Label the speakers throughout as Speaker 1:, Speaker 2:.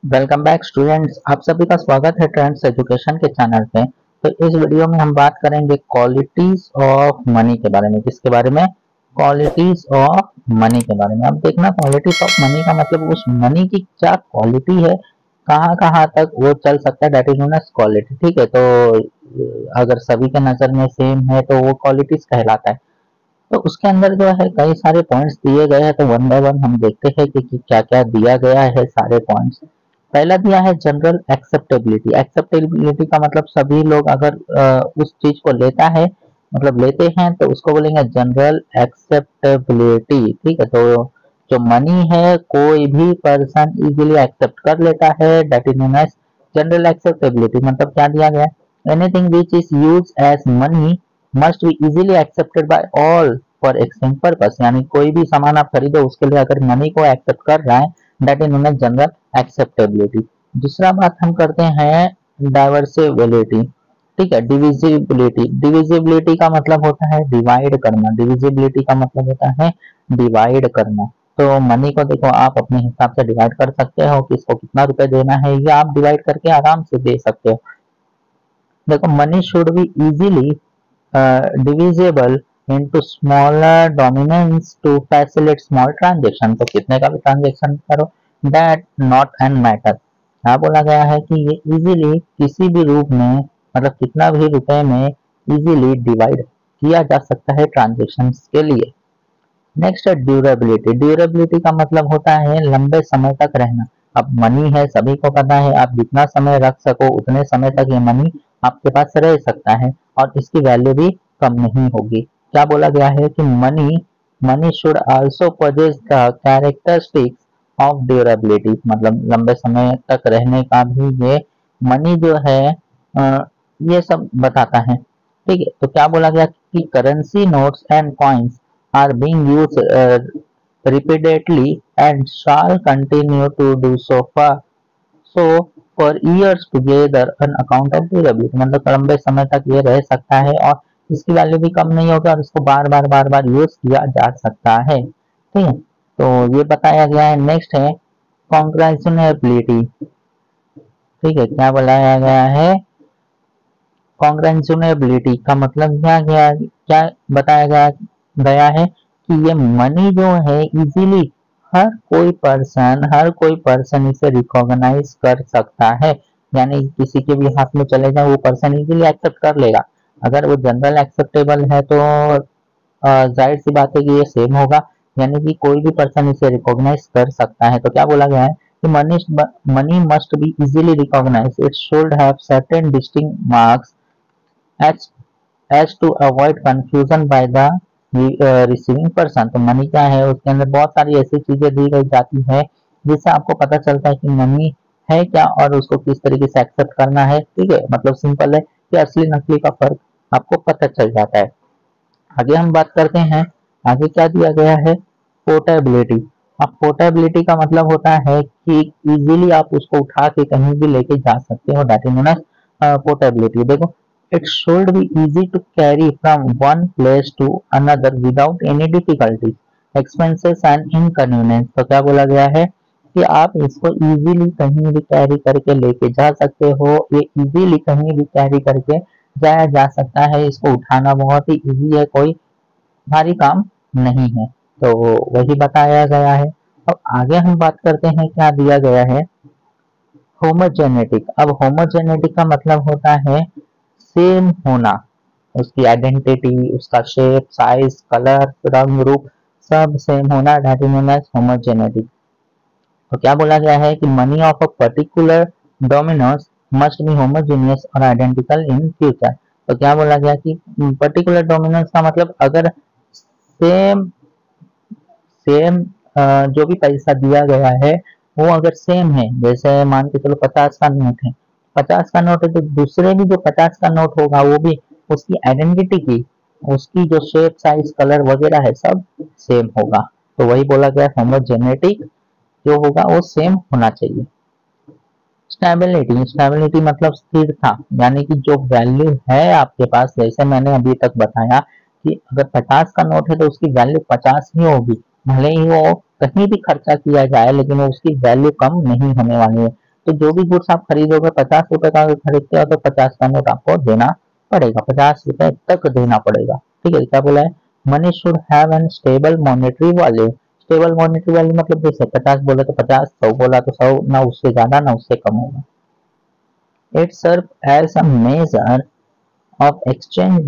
Speaker 1: Welcome back students, आप सभी का स्वागत है ट्रेंड्स एजुकेशन के चैनल पे। तो इस वीडियो में हम बात करेंगे क्वालिटीज ऑफ मनी के बारे में। किसके बारे में? क्वालिटीज ऑफ मनी के बारे में। अब देखना, क्वालिटीज ऑफ मनी का मतलब उस मनी की क्या क्वालिटी है, कहाँ कहाँ तक वो चल सकता है, that is known as quality. ठीक है, तो अगर सभी के नजर में सेम है तो वो क्वालिटीज कहलाता है। तो उसके अंदर जो है कई सारे पॉइंट्स दिए गए हैं, तो वन बाय वन हम देखते हैं कि क्या क्या दिया गया है सारे पॉइंट्स। पहला दिया है जनरल एक्सेप्टेबिलिटी। एक्सेप्टेबिलिटी का मतलब सभी लोग अगर उस चीज को लेता है, मतलब लेते हैं, तो उसको बोलेंगे जनरल एक्सेप्टेबिलिटी। ठीक है, तो जो मनी है कोई भी पर्सन इजीली एक्सेप्ट कर लेता है, that is known as general acceptability. मतलब क्या दिया गया? Anything which is use as money must be easily accepted by all for exchange purpose. यानी कोई भी सामान आप खरीदो, उसके लिए अगर मनी को एक्सेप्ट कर रहा है, that is known as general acceptability. दूसरा बात हम करते हैं डाइवर्सिबिलिटी। ठीक है, डिविजिबिलिटी। डिविजिबिलिटी का मतलब होता है डिवाइड करना। डिविजिबिलिटी का मतलब होता है डिवाइड करना। तो मनी को देखो, आप अपने हिसाब से डिवाइड कर सकते हो कि इसको कितना रुपए देना है, या आप डिवाइड करके आराम से दे सकते हो। देखो, money should be easily divisible into smaller dominants to facilitate small transaction। तो कितने का भी ट्रांजेक्शन करो, that not and matter। क्या बोला गया है कि ये इजीली किसी भी रूप में, मतलब कितना भी रुपए में इजीली डिवाइड किया जा सकता है ट्रांजेक्शन के लिए। नेक्स्ट है ड्यूरेबिलिटी। ड्यूरेबिलिटी का मतलब होता है लंबे समय तक रहना। अब मनी है, सभी को पता है, आप जितना समय रख सको उतने समय तक ये मनी आपके पास रह सकता है और इसकी वैल्यू भी कम नहीं होगी। क्या बोला गया है कि money money should also possess the characteristics of durability. मतलब लंबे समय तक रहने का भी ये मनी जो है ये सब बताता है। ठीक है, तो क्या बोला गया कि currency notes and coins are being used repeatedly and shall continue to do so for years together on account of durability। मतलब लंबे समय तक ये रह सकता है और इसकी वैल्यू भी कम नहीं होगी और इसको बार बार यूज किया जा सकता है। ठीक है, तो ये बताया गया है। नेक्स्ट है कॉन्ग्रेंशनबिलिटी। ठीक है, क्या बताया गया है? कॉन्ग्रेंशनबिलिटी का मतलब क्या बताया गया है कि ये मनी जो है इजीली हर कोई पर्सन इसे रिकॉग्नाइज कर सकता है। यानी किसी के भी हाथ में चले जाए, वो पर्सन इजीली एक्सेप्ट कर लेगा। अगर वो जनरल एक्सेप्टेबल है तो जाहिर सी बात है कि ये सेम होगा, यानी कि कोई भी पर्सन इसे रिकॉग्नाइज कर सकता है। तो क्या बोला गया है कि money must be easily recognise, it should have certain distinct marks as as to avoid confusion by the receiving person। तो मनी क्या है, उसके अंदर बहुत सारी ऐसी चीजें दी गई जाती है जिससे आपको पता चलता है कि मनी है क्या और उसको किस तरीके से एक्सेप्ट करना है। ठीक है, मतलब सिंपल है कि असली नकली का फर्क आपको पता चल जाता है। आगे हम बात करते हैं, आगे क्या दिया गया है? पोर्टेबिलिटी। अब पोर्टेबिलिटी का मतलब होता है कि इजीली आप उसको उठा के कहीं भी लेके जा सकते हो, that is known as portability. देखो, it should be easy to carry from one place to another without any difficulty, expenses and inconvenience। तो क्या बोला गया है कि आप इसको इजीली कहीं भी कैरी करके लेके जा सकते हो। ये इजीली कहीं भी कैरी करके जाया जा सकता है, इसको उठाना बहुत ही इजी है, कोई भारी काम नहीं है। तो वही बताया गया है। अब आगे हम बात करते हैं, क्या दिया गया है? होमोजेनेटिक। अब होमोजेनेटिक का मतलब होता है सेम होना, उसकी आइडेंटिटी, उसका शेप, साइज, कलर, रंग, रूप सब सेम होना, दैट इज नोन एज होमोजेनेटिक। तो क्या बोला गया है कि money of a particular Domino's must be homogeneous और आइडेंटिकल इन फ्यूचर। तो क्या बोला गया कि पर्टिकुलर डोमिनोस का मतलब अगर सेम सेम जो भी पैसा दिया गया है वो अगर सेम है, जैसे मान के चलो 50 का नोट है, 50 का नोट है, तो दूसरे भी जो 50 का नोट होगा वो भी उसकी आइडेंटिटी की, उसकी जो शेप, साइज, कलर वगैरह है सब सेम होगा। तो वही बोला गया, होमोजेनेटिक जो होगा वो सेम होना चाहिए। स्टेबिलिटी। स्टेबिलिटी मतलब स्थिरता, यानी कि जो वैल्यू है आपके पास, जैसे मैंने अभी तक बताया कि अगर 50 का नोट है तो उसकी वैल्यू 50 ही होगी, भले ही वो कहीं भी खर्चा किया जाए लेकिन उसकी वैल्यू कम नहीं होने वाली है। तो जो भी गुड्स आप खरीदोगे 50 रुपए का अगर खरीदते हो तो 50 का नोट आपको देना पड़ेगा, 50 रुपए तक देना पड़ेगा। ठीक है, क्या बोला है, money should have an stable monetary value. Stable monetary value मतलब जैसे 50 बोला तो 50, 100 बोला तो 100, ना उससे ज्यादा ना उससे कम होगा। It serve as a measure of exchange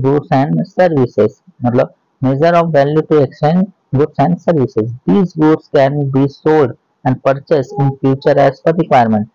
Speaker 1: goods and services, मतलब measure of value to exchange goods and services. These goods can be sold and purchased in future as per requirement.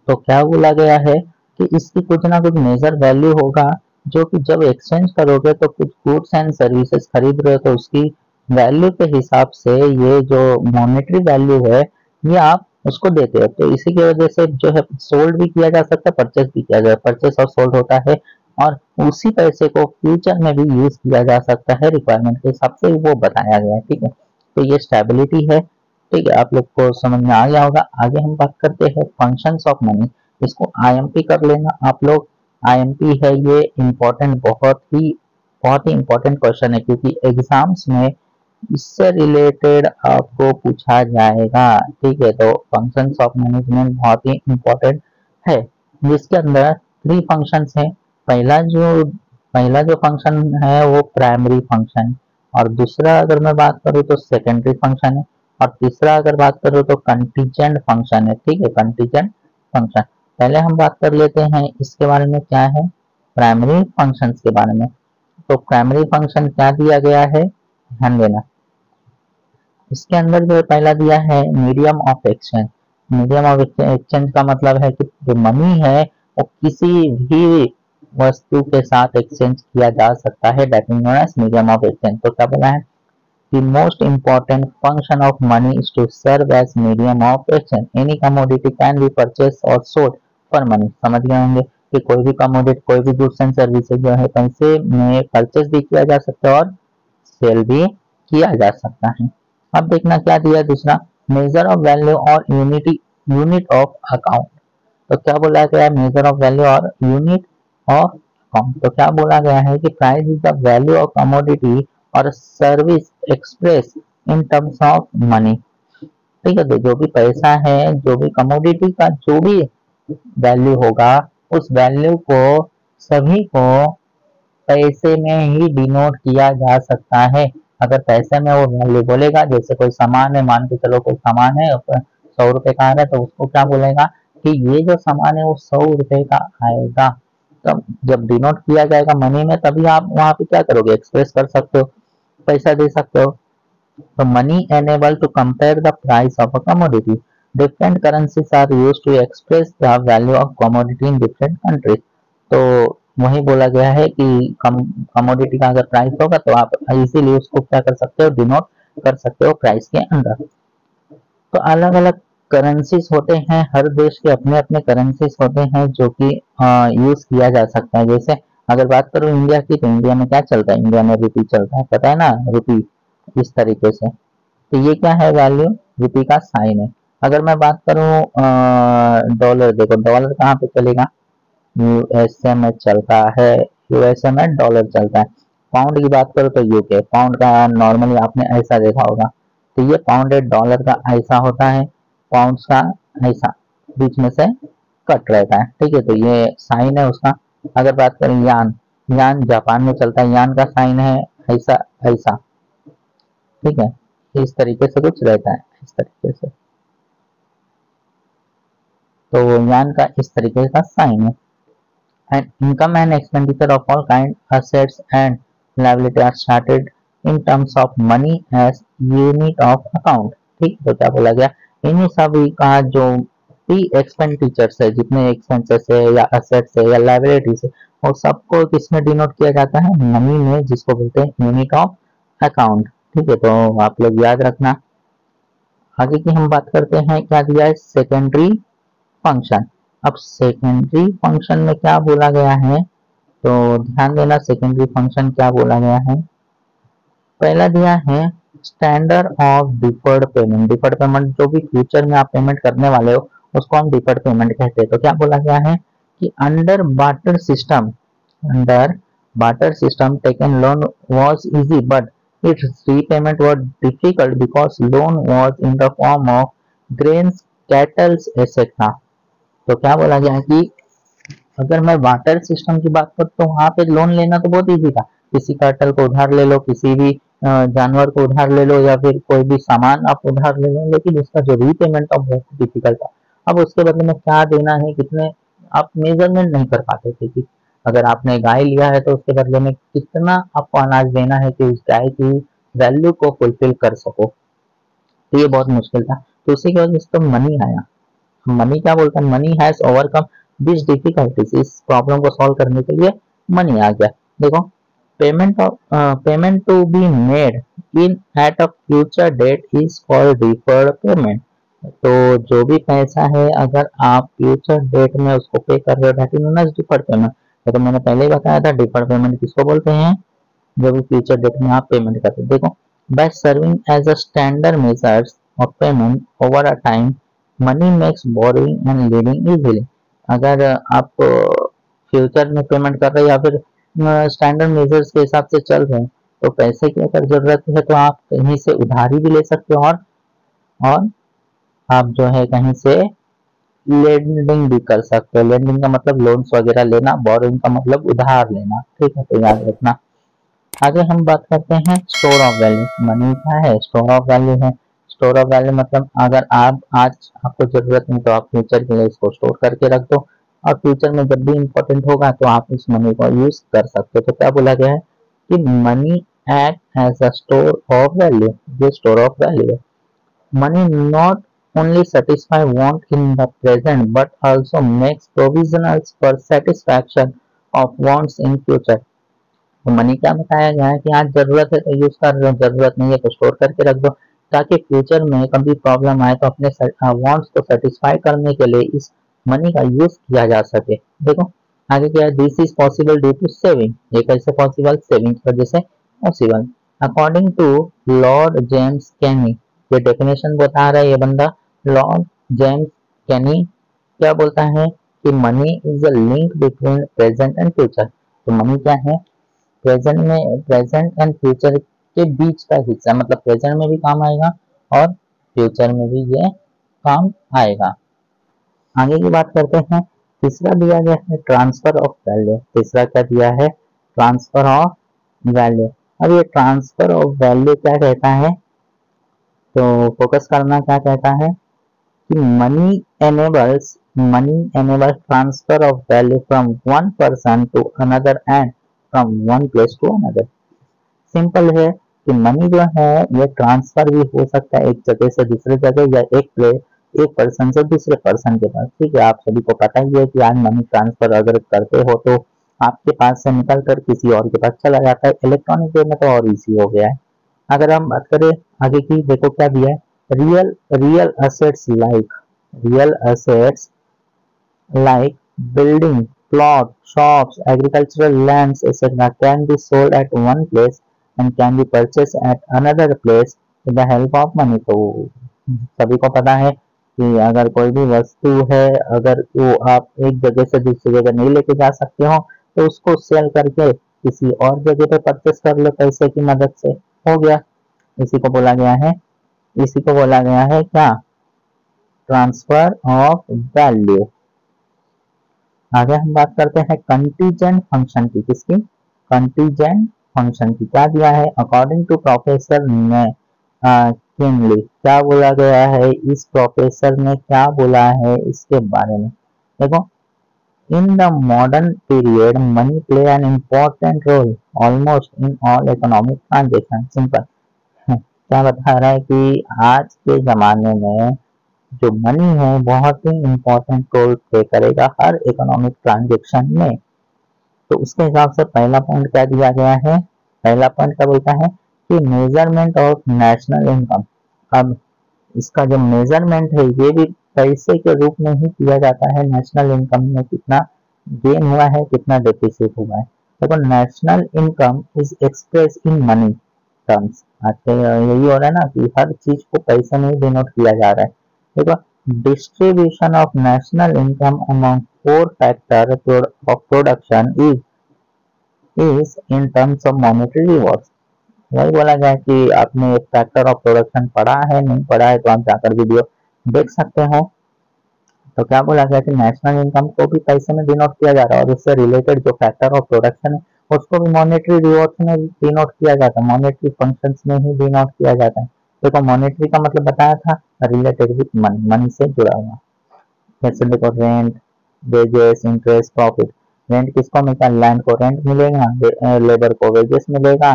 Speaker 1: तो क्या बोला गया है कि इसकी कुछ ना कुछ मेजर वैल्यू होगा, जो कि जब एक्सचेंज करोगे तो कुछ गुड्स एंड सर्विसेज खरीद रहे हो तो उसकी वैल्यू के हिसाब से ये जो मॉनेटरी वैल्यू है ये आप उसको देते हो। तो इसी की वजह से जो है सोल्ड भी किया जा सकता है, परचेस भी किया जाए, परचेस और सोल्ड होता है, और उसी पैसे को फ्यूचर में भी यूज किया जा सकता है, रिक्वायरमेंट के हिसाब से वो बताया गया है। ठीक है, तो ये स्टेबिलिटी है। ठीक है, आप लोग को समझ में आ गया होगा। आगे हम बात करते हैं फंक्शंस ऑफ मनी। इसको आईएमपी कर लेना आप लोग। आईएमपी है ये इम्पोर्टेंट, बहुत ही इम्पोर्टेंट क्वेश्चन है, क्योंकि एग्जाम्स में इससे रिलेटेड आपको पूछा जाएगा। ठीक है, तो फंक्शंस ऑफ मैनेजमेंट बहुत ही इम्पोर्टेंट है, जिसके अंदर 3 फंक्शंस हैं। पहला जो फंक्शन है वो प्राइमरी फंक्शन, और दूसरा अगर मैं बात करूँ तो सेकेंडरी फंक्शन है, और तीसरा अगर बात करूँ तो कंटीजेंट फंक्शन है। ठीक है, कंटीजेंट फंक्शन। पहले हम बात कर लेते हैं इसके बारे में, क्या है प्राइमरी फंक्शंस के बारे में। तो प्राइमरी फंक्शन क्या दिया गया है, ध्यान देना। इसके अंदर जो पहला दिया है medium of exchange. Medium of exchange का मतलब है कि जो मनी है वो किसी भी वस्तु के साथ एक्सचेंज किया जा सकता है, that is known as medium of exchange. तो क्या बोला है, The most important function of money is to serve as medium of exchange. Any commodity can be purchased or sold for money. समझ गए होंगे कि कोई भी कमोडिटी, कोई भी गुड्स एंड सर्विसेज जो है पैसे में परचेस भी किया जा सकता है और सेल भी किया जा सकता है। अब देखना क्या दिया दूसरा, मेजर ऑफ वैल्यू और यूनिट ऑफ अकाउंट। तो क्या बोला गया है, मेजर ऑफ वैल्यू और यूनिट ऑफ अकाउंट। तो क्या बोला गया है कि price is the value of commodity और service express in terms of money. ठीक है, तो जो भी पैसा है, जो भी कमोडिटी का जो भी वैल्यू होगा, उस वैल्यू को सभी को पैसे में ही डिनोट किया जा सकता है। अगर पैसे में वो वैल्यू बोलेगा, जैसे कोई सामान है, मान के चलो कोई सामान है 100 रुपए का आ रहा है, तो उसको क्या बोलेगा कि ये जो सामान है वो 100 रुपए का आएगा। तब जब डिनोट किया जाएगा मनी में, तभी आप वहां पे क्या करोगे, एक्सप्रेस कर सकते हो, पैसा दे सकते हो। तो money enable to compare the price of a commodity. Different currencies are used to express the value of commodity in different countries. तो वही बोला गया है कि कमोडिटी का अगर प्राइस होगा तो आप इजीली उसको क्या कर सकते हो, डिनोट कर सकते हो प्राइस के अंदर। तो अलग अलग करेंसीज होते हैं, हर देश के अपने अपने करेंसीज होते हैं जो कि यूज किया जा सकता है। जैसे अगर बात करूं इंडिया की, तो इंडिया में क्या चलता है, इंडिया में रुपी चलता है, पता है ना, रुपी इस तरीके से। तो ये क्या है, वैल्यू रुपी का साइन है। अगर मैं बात करूं डॉलर, देखो डॉलर कहाँ पे चलेगा, यूएसए में चलता है, यूएसए में डॉलर चलता है। पाउंड की बात करो तो यूके, पाउंड का नॉर्मली आपने ऐसा देखा होगा। तो ये पाउंड डॉलर का ऐसा होता है, पाउंड का ऐसा बीच में से कट रहता है। ठीक है, तो ये साइन है उसका। अगर बात करें यान, यान जापान में चलता है, यान का साइन है ऐसा ऐसा। ठीक है, इस तरीके से कुछ रहता है, इस तरीके से। तो यान का इस तरीके का साइन है। And income and expenditure of all kind assets and liability are started in terms of money as unit of account। ठीक, तो क्या बोला गया, इन्हीं सभी का जो भी एक्सपेंडिचर्स है, जितने एक्सपेंसेस है या असेट्स है या लाइबिलिटीज है, वो सबको किसमें डिनोट किया जाता है, मनी में, जिसको बोलते हैं यूनिट ऑफ अकाउंट। ठीक है, तो आप लोग याद रखना। आगे की हम बात करते हैं, क्या दिया है, सेकेंडरी फंक्शन। अब सेकेंडरी फंक्शन में क्या बोला गया है, तो ध्यान देना, सेकेंडरी फंक्शन क्या बोला गया है। पहला दिया है standard of deferred payment. Deferred payment जो भी फ्यूचर में आप पेमेंट करने वाले हो उसको हम डिफर्ड पेमेंट कहते हैं। तो क्या बोला गया है कि under barter system taken loan was easy but it's repayment was difficult because loan was in the form of grains kettles etcetera. तो क्या बोला गया है कि अगर मैं वाटर सिस्टम की बात करूँ तो वहां पे लोन लेना तो बहुत इजी था, किसी कैटल को उधार ले लो, किसी भी जानवर को उधार ले लो, या फिर कोई भी सामान आप उधार ले लो, लेकिन उसका जो रीपेमेंट था बहुत डिफिकल्ट था। अब उसके बदले में क्या देना है, कितने, आप मेजरमेंट नहीं कर पाते थे कि अगर आपने गाय लिया है तो उसके बदले में कितना आपको अनाज देना है कि उस गाय की वैल्यू को फुलफिल कर सको। तो ये बहुत मुश्किल था, तो उसी की वजह से तो मनी आया। मनी क्या बोलता है, money has overcome this difficulties, इस प्रॉब्लम को सॉल्व करने के लिए मनी आ गया। देखो, payment to be made in at a future date is called deferred payment. तो जो भी पैसा है अगर आप फ्यूचर डेट में उसको पे कर रहे हो, that is known as deferred payment. तो मैंने पहले ही बताया था डिफर्ड पेमेंट किसको बोलते हैं, जो भी फ्यूचर डेट में आप पेमेंट करते हो। देखो, by serving as a standard measures of payment over a time, money makes borrowing and lending easily. अगर आप फ्यूचर में पेमेंट कर रहे हैं या फिर स्टैंडर्ड मेजर्स के हिसाब से चल रहे हैं, तो पैसे की अगर जरूरत है तो आप कहीं से उधारी भी ले सकते हो, और आप जो है कहीं से लेंडिंग भी कर सकते हो। लेंडिंग का मतलब लोन्स वगैरह लेना, बोरिंग का मतलब उधार लेना, ठीक है, तो याद रखना। आगे हम बात करते हैं स्टोर ऑफ वैल्यू। मनी क्या है, स्टोर ऑफ वैल्यू है। स्टोर ऑफ वैल्यू मतलब अगर आप आज आपको जरूरत नहीं तो आप फ्यूचर के लिए इसको स्टोर करके रख दो, और फ्यूचर में जब भी इंपॉर्टेंट होगा तो आप इस मनी को यूज कर सकते हो। तो क्या बोला गया है कि money act as a store of value, ये स्टोर ऑफ वैल्यू है। Money not only satisfy want in the present but also makes provisionals for satisfaction of wants in future। तो मनी क्या बताया गया है कि आज जरूरत है तो यूज कर रहे हो, जरूरत नहीं है तो स्टोर करके रख दो, ताकि फ्यूचर में कभी प्रॉब्लम आए तो अपने वांट्स को सेटिस्फाई करने के लिए इस मनी का यूज किया जा सके। देखो आगे क्या है, this is possible due to saving. ये कैसे पॉसिबल, सेविंग की वजह से possible. According to lord James Keynes, ये डेफिनेशन बता रहा है ये बंदा, लॉर्ड जेम्स कैनी क्या बोलता है कि money is a link between present and future. तो मनी क्या है, प्रेजेंट एंड फ्यूचर के बीच का हिस्सा, मतलब प्रेजेंट में भी काम आएगा और फ्यूचर में भी ये काम आएगा। आगे की बात करते हैं, तीसरा दिया गया है ट्रांसफर ऑफ वैल्यू। तीसरा क्या दिया है, ट्रांसफर ऑफ वैल्यू। अब ये ट्रांसफर ऑफ वैल्यू क्या कहता है, तो फोकस करना क्या कहता है कि money enables transfer of value from one person to another and from one place to another। Simple है कि मनी जो है ये ट्रांसफर भी हो सकता है एक जगह से दूसरे जगह, या एक पर्सन से दूसरे पर्सन के पास। ठीक है, आप सभी को पता ही है कि आज मनी ट्रांसफर अगर करते हो तो आपके पास से निकल कर किसी और के पास चला जाता है। इलेक्ट्रॉनिक वे में तो और इजी हो गया है। अगर हम बात करें आगे की, देखो क्या दिया है, real assets like real assets like building, plot, shops, agricultural lands, etc. can be sold at one place and can be purchased at another place with the help of money। तो सभी को पता है कि अगर कोई भी वस्तु है, अगर वो आप एक जगह से दूसरी जगह नहीं लेके जा सकते हो तो उसको सेल करके किसी और जगह पे परचेस कर लो पैसे की मदद से, हो गया। इसी को बोला गया है, इसी को बोला गया है क्या, ट्रांसफर ऑफ वैल्यू। आगे हम बात करते हैं कंटीजेंट फंक्शन की। किसकी, कंटीजेंट फंक्शन की। क्या दिया है, अकॉर्डिंग टू प्रोफेसर ने किनली, क्या बोला गया है, इस प्रोफेसर ने क्या बोला है इसके बारे में। देखो, in the modern period money play an important role almost in all economic transaction. Simple, क्या बता रहा है कि आज के जमाने में जो मनी है बहुत ही इंपॉर्टेंट रोल प्ले करेगा हर इकोनॉमिक ट्रांजेक्शन में। तो उसके हिसाब से पहला पॉइंट क्या दिया गया है, पहला पॉइंट क्या बोलता है कि मेजरमेंट ऑफ नेशनल इनकम। अब इसका जो मेजरमेंट है ये भी पैसे के रूप में ही किया जाता है, नेशनल इनकम में कितना गेन हुआ है, कितना डेफिसिट हुआ है। देखो, national income is express in money terms. आजकल यही हो रहा है ना कि हर चीज को पैसे में डिनोट किया जा रहा है। देखो, distribution of national income among four factors of production is in terms of monetary rewards। वही बोला गया कि आपने एक फैक्टर ऑफ प्रोडक्शन पढ़ा है, नहीं पढ़ा है तो आप जाकर वीडियो देख सकते हो। तो क्या बोला गया कि नेशनल इनकम को भी पैसे में डिनोट किया जा रहा है और उससे रिलेटेड जो फैक्टर ऑफ प्रोडक्शन है उसको भी मॉनेटरी रिवॉर्ड्स में डिनोट किया जाता है, मॉनेटरी फंक्शंस में ही डिनोट किया जाता है। देखो मॉनेटरी का मतलब बताया था रिलेटेड विथ मनी, मनी से जुड़ा हुआ। जैसे देखो rent, wages, interest, profit. Rent किसको मिलता है? लैंड को रेंट मिलेगा, लेबर को वेजेस मिलेगा,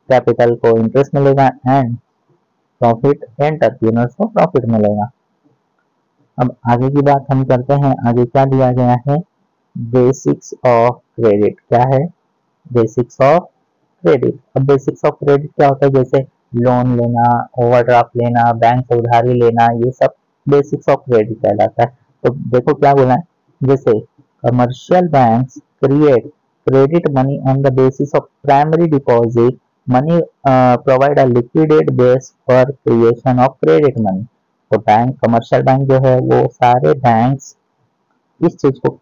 Speaker 1: कैपिटल को इंटरेस्ट मिलेगा एंड प्रॉफिट एंटरप्रेन्योर्स को प्रॉफिट मिलेगा। अब आगे की बात हम करते हैं। आगे क्या दिया गया है? Basics of credit. क्या है? Basics of credit. अब बेसिक्स ऑफ क्रेडिट क्या होता है? जैसे लोन लेना, ओवरड्राफ्ट लेना, बैंक से उधारी लेना, ये सब बेसिक्स ऑफ क्रेडिट कहलाता है। तो देखो क्या बोला है, जैसे commercial banks create credit money on the basis of primary deposit money, provide a liquidate base for creation of credit money. तो बैंक, कमर्शियल बैंक जो है वो सारे बैंक्स इस चीज को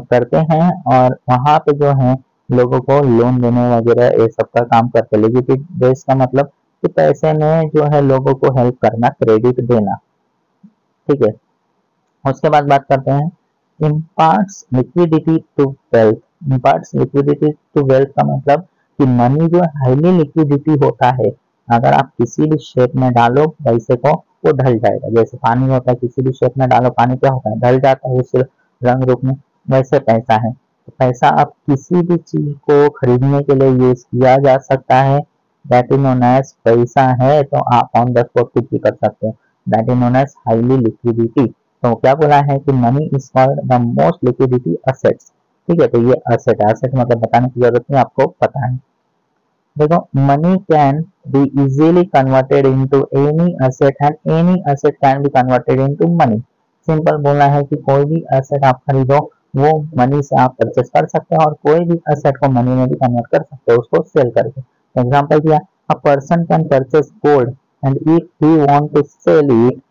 Speaker 1: करते हैं और वहां पे जो है लोगों को लोन देने वगैरह ये सब का काम करते हैं। लिक्विडिटी बेस का मतलब कि पैसे में जो है लोगों को हेल्प करना, क्रेडिट देना। ठीक है, उसके बाद बात करते हैं imparts liquidity to wealth. Imparts liquidity to wealth का मतलब कि मनी जो हाईली लिक्विडिटी होता है, अगर आप किसी भी शेप में डालो पैसे को वो ढल जाएगा। जैसे पानी होता है, किसी भी शेप में डालो पानी क्या होता है? ढल जाता है उस रंग रूप में। वैसे पैसा है, तो पैसा आप किसी भी चीज को खरीदने के लिए यूज किया जा सकता है। दैट इज नोन एज पैसा है, तो आप ऑन द स्पॉट कुछ भी कर सकते हो। That is known as highly liquidity. तो क्या बोला है कि money is called the most liquidity assets. ठीक है, तो ये असेट, असेट मतलब बताने की जरूरत नहीं, आपको पता है। देखो money can be easily converted into any asset and any asset can be converted into money. Simple बोलना है कि कोई भी असेट आप खरीदो वो मनी से आप परचेस कर सकते हो और कोई भी असेट को मनी में भी कन्वर्ट कर सकते हो उसको सेल करके। एग्जांपल दिया, a person can purchase gold and if he want to sell it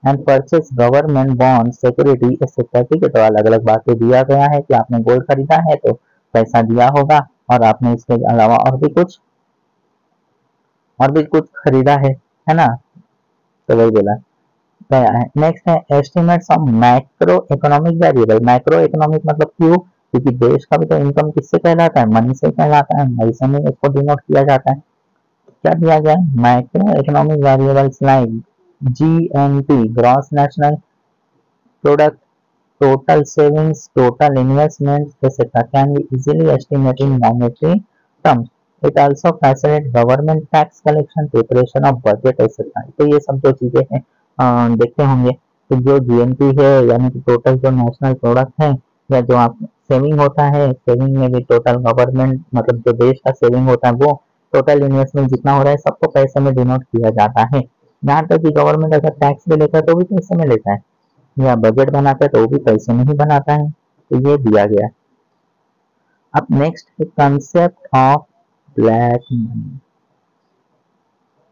Speaker 1: and purchase government bond security etcetera. ठीक है, तो अलग अलग बातें दिया गया है कि आपने गोल्ड खरीदा है तो पैसा दिया होगा और आपने इसके अलावा और भी कुछ खरीदा है ना, तो वही बोला गया है। नेक्स्ट है estimates of macro economic variable. Macro economic मतलब क्यों? क्योंकि देश का भी तो इनकम किससे कहलाता है? मनी से कहलाता है, पैसे में इसको डिनोट किया जाता है। क्या दिया गया है? Macro economic variables like GNP, gross national product, total savings, total investments, etc. can be easily estimated in monetary terms. It also facilitates government tax collection, preparation of budget, etc. तो ये सब जो चीजें हैं देखते होंगे। तो जो जीएनपी है यानी कि टोटल जो नेशनल प्रोडक्ट है या जो आप सेविंग होता है, सेविंग में भी टोटल गवर्नमेंट मतलब जो देश का सेविंग होता है वो टोटल इन्वेस्टमेंट जितना हो रहा है सबको पैसे में डिनोट किया जाता है। यहाँ तक कि गवर्नमेंट अगर टैक्स भी लेता है तो भी पैसे में लेता है या बजट बनाता है तो वो भी पैसे में ही बनाता है। तो ये दिया गया। अब नेक्स्ट है कंसेप्ट ऑफ ब्लैक मनी।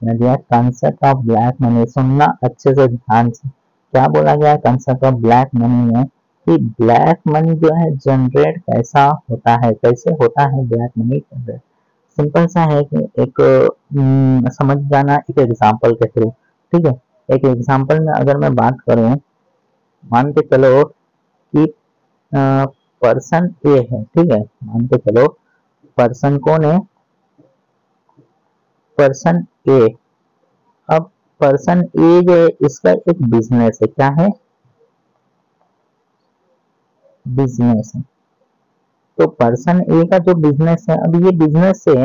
Speaker 1: दिया कंसेप्ट ऑफ ब्लैक मनी, सुनना अच्छे से ध्यान से। क्या बोला गया है कंसेप्ट ऑफ ब्लैक मनी में? कि ब्लैक मनी जो है जनरेट कैसा होता है, कैसे होता है ब्लैक मनी जनरेट? सिंपल सा है कि एक समझ जाना एक एग्जांपल के थ्रू। ठीक है, एक एग्जांपल में अगर मैं बात करूं, मान के चलो कि पर्सन ए है। ठीक है, मान के चलो पर्सन कौन है? पर्सन ए। अब पर्सन ए जो है इसका एक बिजनेस है। क्या है? बिजनेस है। तो पर्सन ए का जो बिजनेस है, अब ये बिजनेस से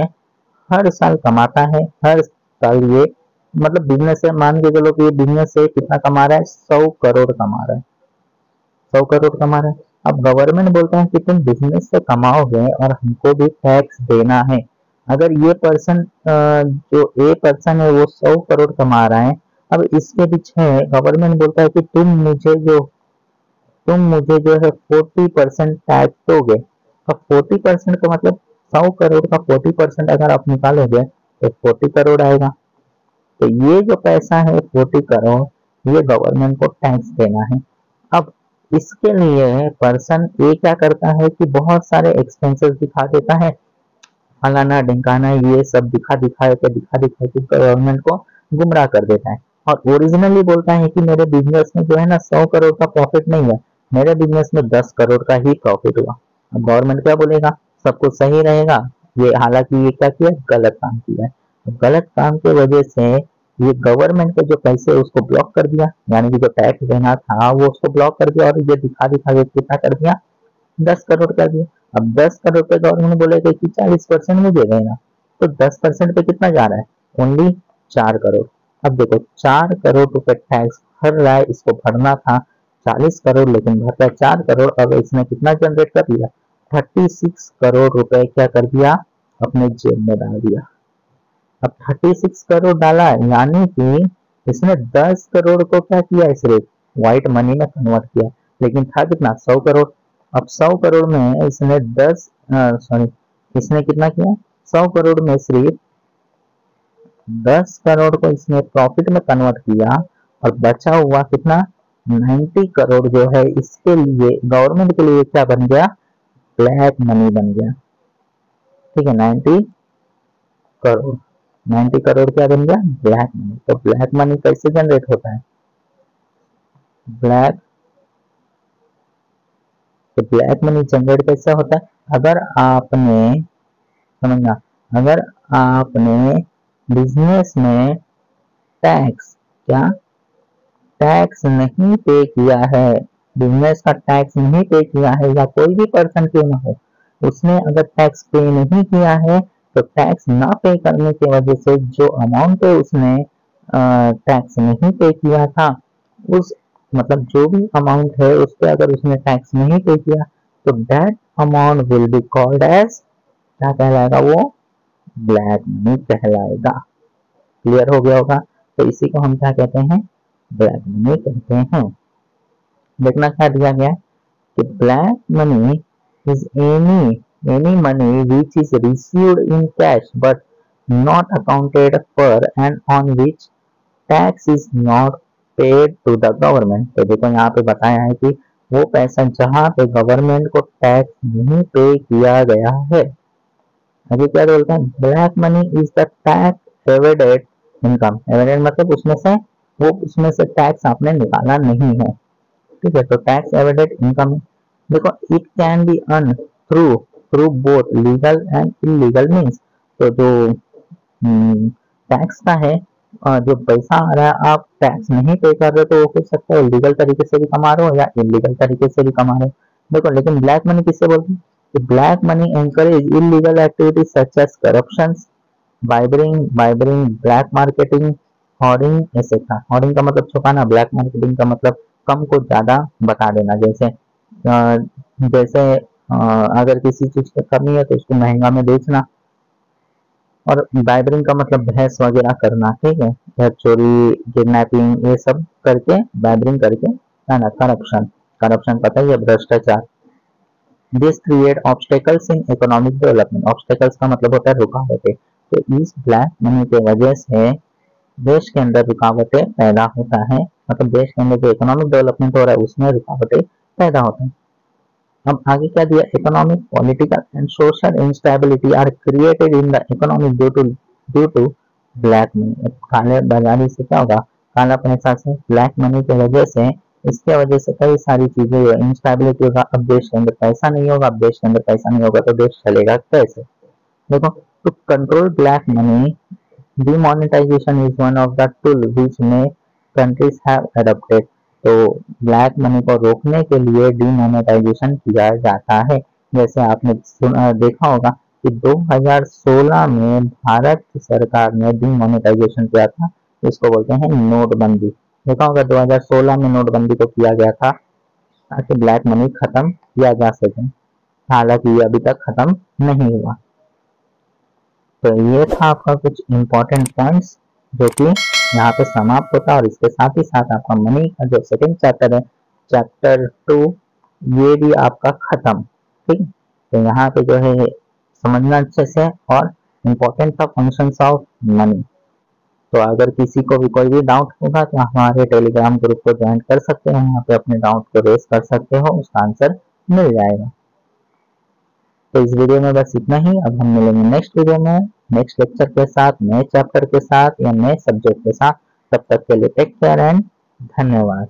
Speaker 1: हर साल कमाता है। हर साल ये मतलब बिजनेस से मान के चलो कि ये बिजनेस से कितना कमा रहा है? 100 करोड़ कमा रहा है। 100 करोड़ कमा रहा है। अब गवर्नमेंट बोलता है कि तुम बिजनेस से कमाओगे और हमको भी टैक्स देना है। अगर ये पर्सन जो ए पर्सन है वो 100 करोड़ कमा रहा है, अब इसके पीछे गवर्नमेंट बोलता है कि तुम मुझे जो है 40% टैक्स दोगे। अब 40% का मतलब 100 करोड़ का 40% अगर आप निकालोगे तो 40 करोड़ आएगा। तो ये जो पैसा है 40 करोड़ ये गवर्नमेंट को टैक्स देना है। अब इसके लिए पर्सन ए क्या करता है कि बहुत सारे एक्सपेंसेस दिखा देता है, फलाना ढिमकाना ये सब दिखा दिखा के गवर्नमेंट को गुमराह कर देता है। और ओरिजिनली बोलता है कि मेरे बिजनेस में जो है ना 100 करोड़ का प्रॉफिट नहीं है, मेरे बिजनेस में 10 करोड़ का ही प्रॉफिट हुआ। अब गवर्नमेंट क्या बोलेगा, सब कुछ सही रहेगा। ये हालांकि ये क्या किया, गलत काम किया है। गलत काम की वजह से ये गवर्नमेंट के जो पैसे उसको ब्लॉक कर दिया, यानी कि जो टैक्स देना था वो उसको ब्लॉक कर दिया, और ये दिखा दिखा के कितना कर दिया, 10 करोड़ कर दिया। अब 10 करोड़ पे गवर्नमेंट बोलेगा कि 40% मुझे देना, तो 10% पे कितना जा रहा है, ओनली 4 करोड़। अब देखो 4 करोड़ रुपए टैक्स भर रहा है, इसको भरना था 40 करोड़, लेकिन भरता है 4 करोड़। अब इसने कितना जनरेट कर लिया, 36 करोड़ रुपए क्या कर दिया, अपने जेब में डाल दिया। अब 36 करोड़ डाला, यानी कि इसने 10 करोड़ को क्या किया, सिर्फ व्हाइट मनी में कन्वर्ट किया, लेकिन था कितना, 100 करोड़। अब 100 करोड़ में इसने इसने कितना किया, 100 करोड़ में सिर्फ 10 करोड़ को इसने प्रॉफिट में कन्वर्ट किया, और बचा हुआ कितना, 90 करोड़ जो है इसके लिए, गवर्नमेंट के लिए क्या बन गया, ब्लैक मनी बन गया। ठीक है, 90 करोड़, 90 करोड़ क्या बन गया, ब्लैक मनी। तो ब्लैक मनी कैसे जनरेट होता है, ब्लैक तो ब्लैक मनी जनरेट कैसे होता है, अगर आपने, समझना, अगर आपने बिजनेस में टैक्स, क्या टैक्स नहीं पे किया है, बिजनेस का टैक्स नहीं पे किया है, या कोई भी पर्सन क्यों ना हो, उसने अगर टैक्स पे नहीं किया है, तो टैक्स ना पे करने की वजह से जो अमाउंट पे उसने टैक्स नहीं पे किया था, उस मतलब जो भी अमाउंट है उस पर अगर उसने टैक्स नहीं पे किया, तो that amount will be called as, क्या कहलाएगा वो, ब्लैक मनी कहलाएगा। क्लियर हो गया होगा। तो इसी को हम क्या कहते हैं, ब्लैक मनी कहते हैं। देखना क्या दिया गया है कि black money is any money which is received in cash but not accounted for and on which tax is not paid to the government. तो देखो यहाँ पे बताया है कि वो पैसा जहाँ पे गवर्नमेंट को टैक्स नहीं पे किया गया है। अभी क्या बोलते हैं, black money is the tax evaded income. Evaded मतलब उसमें से टैक्स आपने निकाला नहीं है। ठीक है, तो टैक्स एवेडेड इनकम है। देखो it can be earn through through both legal and illegal means. तो जो टैक्स का है, जो पैसा आ रहा है आप टैक्स नहीं पे कर रहे, तो वो हो सकता है लीगल तरीके से भी कमा रहे हो या इलीगल तरीके से भी कमा रहे हो। देखो लेकिन ब्लैक मनी किससे बोलते हैं, black money encourage illegal activities such as corruption, bribing, black marketing, hoarding etcetera. Hoarding का मतलब छुपाना, ब्लैक मार्केटिंग का मतलब कम को ज्यादा बता देना। जैसे अगर किसी चीज की कमी है तो उसको महंगा में बेचना, और बाइबरिंग का मतलब बहस वगैरह करना। ठीक है, घर चोरी, किडनैपिंग, ये सब करके बाइबरिंग करके है ना, करप्शन। करप्शन पता ही है, भ्रष्टाचार। This create obstacles in economic development. Obstacles का मतलब होता है रुकावटें। तो इस ब्लैक मनी की वजह से देश के अंदर रुकावटें पैदा होता है, मतलब देश के अंदर जो इकोनॉमिक डेवलपमेंट हो रहा है उसमें रुकावटें पैदा होते हैं। अब आगे क्या दिया, economic, political and social instability are created in the economic due to black money. काले बाजारी से क्या होगा, काला पैसा से, ब्लैक मनी की वजह से, इसके वजह से कई सारी चीजें इंस्टेबिलिटी होगा। अब देश के अंदर पैसा नहीं होगा, अब देश के अंदर पैसा नहीं होगा तो देश चलेगा कैसे। देखो, to control black money, demonetization is one of the tool which many countries have adopted। तो ब्लैक मनी को रोकने के लिए डिमोनेटाइजेशन किया जाता है। जैसे आपने देखा होगा कि 2016 में भारत सरकार ने डिमोनेटाइजेशन किया था, इसको बोलते हैं नोटबंदी। देखा होगा 2016 में नोटबंदी को किया गया था ताकि ब्लैक मनी खत्म किया जा सके, हालांकि ये अभी तक खत्म नहीं हुआ। तो ये था आपका कुछ इंपॉर्टेंट पॉइंट्स जो कि यहाँ पे समाप्त होता है, और इसके साथ ही साथ आपका मनी का जो सेकंड चैप्टर है, चैप्टर 2, ये भी आपका खत्म। ठीक है, तो यहाँ पे जो है समझना अच्छे से, और इम्पोर्टेंट था फंक्शंस ऑफ मनी। तो अगर किसी को भी कोई भी डाउट होगा तो हमारे टेलीग्राम ग्रुप को ज्वाइन कर सकते हैं, यहाँ पे अपने डाउट को रेस कर सकते हो, उसका आंसर मिल जाएगा। तो इस वीडियो में बस इतना ही। अब हम मिलेंगे नेक्स्ट वीडियो में, नेक्स्ट लेक्चर के साथ, नए चैप्टर के साथ या नए सब्जेक्ट के साथ। तब तक के लिए टेक केयर एंड धन्यवाद।